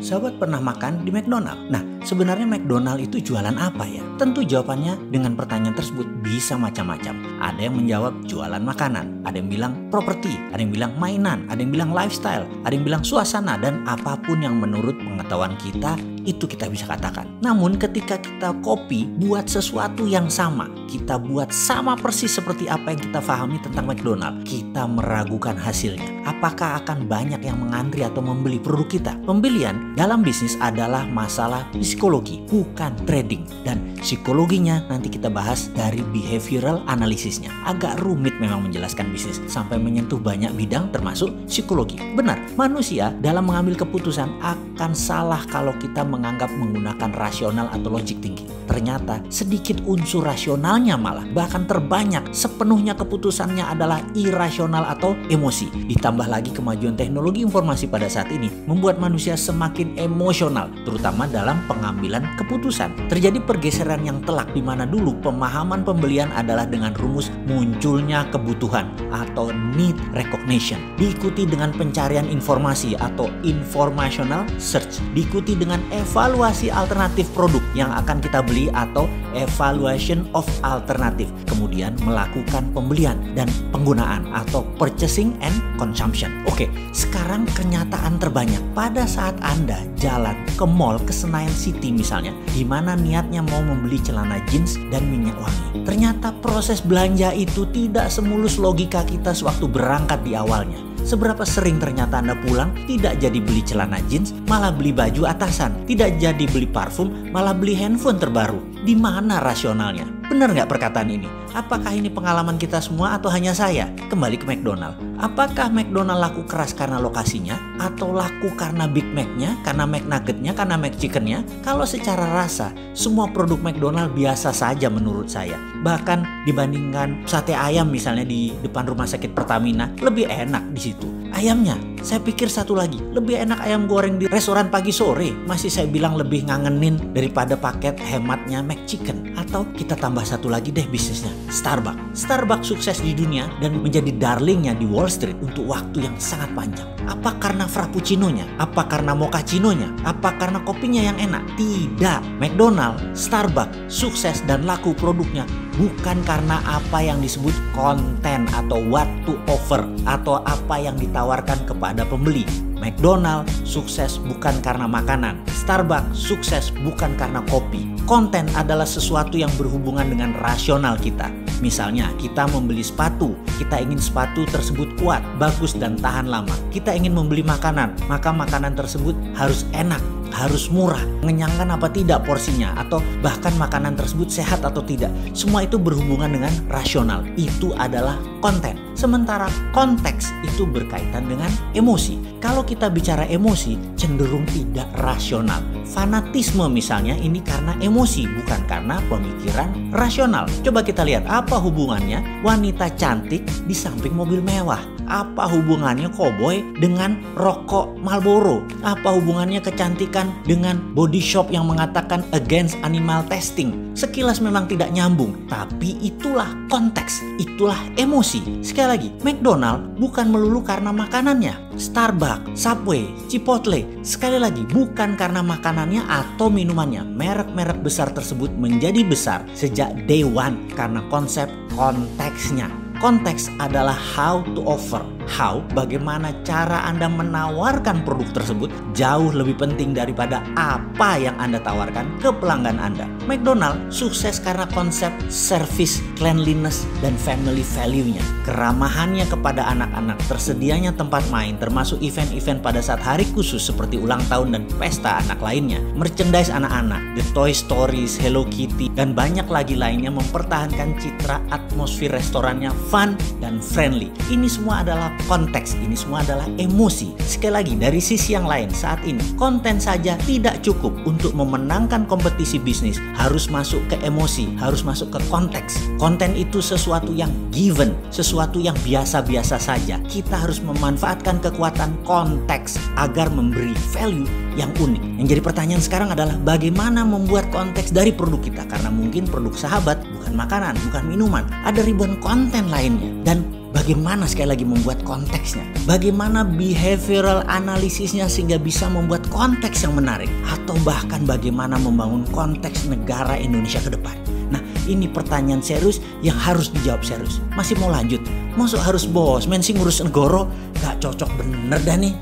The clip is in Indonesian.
sahabat pernah makan di McDonald? Nah, sebenarnya McDonald itu jualan apa ya? Tentu jawabannya dengan pertanyaan tersebut bisa macam-macam. Ada yang menjawab jualan makanan, ada yang bilang properti, ada yang bilang mainan, ada yang bilang lifestyle, ada yang bilang suasana, dan apapun yang menurut pengetahuan kita itu kita bisa katakan. Namun ketika kita copy buat sesuatu yang sama, kita buat sama persis seperti apa yang kita pahami tentang McDonald, kita meragukan hasilnya. Apakah akan banyak yang mengantri atau membeli produk kita? Pembelian dalam bisnis adalah masalah psikologi, bukan trading. Dan psikologinya nanti kita bahas dari behavioral analisisnya. Agak rumit memang menjelaskan bisnis sampai menyentuh banyak bidang termasuk psikologi. Benar, manusia dalam mengambil keputusan akan salah kalau kita menganggap menggunakan rasional atau logic thinking. Ternyata sedikit unsur rasionalnya malah, bahkan terbanyak sepenuhnya keputusannya adalah irasional atau emosi. Ditambah lagi kemajuan teknologi informasi pada saat ini membuat manusia semakin emosional, terutama dalam pengambilan keputusan. Terjadi pergeseran yang telak di mana dulu pemahaman pembelian adalah dengan rumus munculnya kebutuhan atau need recognition, diikuti dengan pencarian informasi atau informational search, diikuti dengan evaluasi alternatif produk yang akan kita beli atau evaluation of alternative, kemudian melakukan pembelian dan penggunaan atau purchasing and consumption. Oke, sekarang kenyataan terbanyak pada saat Anda jalan ke mall, ke Senayan City misalnya, di mana niatnya mau membeli celana jeans dan minyak wangi. Ternyata proses belanja itu tidak semulus logika kita sewaktu berangkat di awalnya. Seberapa sering ternyata Anda pulang tidak jadi beli celana jeans, malah beli baju atasan. Tidak jadi beli parfum, malah beli handphone terbaru. Di mana rasionalnya? Benar nggak perkataan ini? Apakah ini pengalaman kita semua atau hanya saya? Kembali ke McDonald. Apakah McDonald laku keras karena lokasinya? Atau laku karena Big Mac-nya, karena McNugget-nya, karena McChicken-nya? Kalau secara rasa, semua produk McDonald biasa saja menurut saya. Bahkan dibandingkan sate ayam misalnya di depan rumah sakit Pertamina, lebih enak di situ. Ayamnya, saya pikir satu lagi, lebih enak ayam goreng di restoran pagi sore. Masih saya bilang lebih ngangenin daripada paket hematnya McChicken. Atau kita tambah satu lagi deh bisnisnya, Starbucks. Starbucks sukses di dunia dan menjadi darlingnya di Wall Street untuk waktu yang sangat panjang. Apa karena frappuccinonya? Apa karena mochaccinonya? Apa karena kopinya yang enak? Tidak. McDonald, Starbucks sukses dan laku produknya bukan karena apa yang disebut konten atau what to offer atau apa yang ditawarkan kepada pembeli. McDonald sukses bukan karena makanan. Starbucks sukses bukan karena kopi. Konten adalah sesuatu yang berhubungan dengan rasional kita. Misalnya kita membeli sepatu, kita ingin sepatu tersebut kuat, bagus dan tahan lama. Kita ingin membeli makanan, maka makanan tersebut harus enak, harus murah, mengenyangkan apa tidak porsinya, atau bahkan makanan tersebut sehat atau tidak. Semua itu berhubungan dengan rasional. Itu adalah konten. Sementara konteks itu berkaitan dengan emosi. Kalau kita bicara emosi, cenderung tidak rasional. Fanatisme misalnya ini karena emosi, bukan karena pemikiran rasional. Coba kita lihat apa hubungannya wanita cantik di samping mobil mewah. Apa hubungannya koboi dengan rokok Marlboro? Apa hubungannya kecantikan dengan body shop yang mengatakan against animal testing? Sekilas memang tidak nyambung, tapi itulah konteks, itulah emosi. Sekali lagi, McDonald bukan melulu karena makanannya. Starbucks, Subway, Chipotle, sekali lagi bukan karena makanannya atau minumannya. Merek-merek besar tersebut menjadi besar sejak day one karena konsep konteksnya. Konteks adalah how to offer. How, bagaimana cara Anda menawarkan produk tersebut jauh lebih penting daripada apa yang Anda tawarkan ke pelanggan Anda. McDonald sukses karena konsep service, cleanliness, dan family value-nya. Keramahannya kepada anak-anak, tersedianya tempat main, termasuk event-event pada saat hari khusus seperti ulang tahun dan pesta anak lainnya. Merchandise anak-anak, The Toy Stories, Hello Kitty, dan banyak lagi lainnya mempertahankan citra atmosfer restorannya fun dan friendly. Ini semua adalah konteks, ini semua adalah emosi. Sekali lagi, dari sisi yang lain saat ini, konten saja tidak cukup untuk memenangkan kompetisi bisnis. Harus masuk ke emosi, harus masuk ke konteks. Konten itu sesuatu yang given, sesuatu yang biasa-biasa saja. Kita harus memanfaatkan kekuatan konteks agar memberi value yang unik. Yang jadi pertanyaan sekarang adalah bagaimana membuat konteks dari produk kita? Karena mungkin produk sahabat bukan makanan, bukan minuman, ada ribuan konten lainnya. Dan Bagaimana sekali lagi membuat konteksnya? Bagaimana behavioral analisisnya sehingga bisa membuat konteks yang menarik? Atau bahkan bagaimana membangun konteks negara Indonesia ke depan? Nah, ini pertanyaan serius yang harus dijawab serius. Masih mau lanjut? Masuk harus bos, men sing ngurus negara? Gak cocok bener dah nih.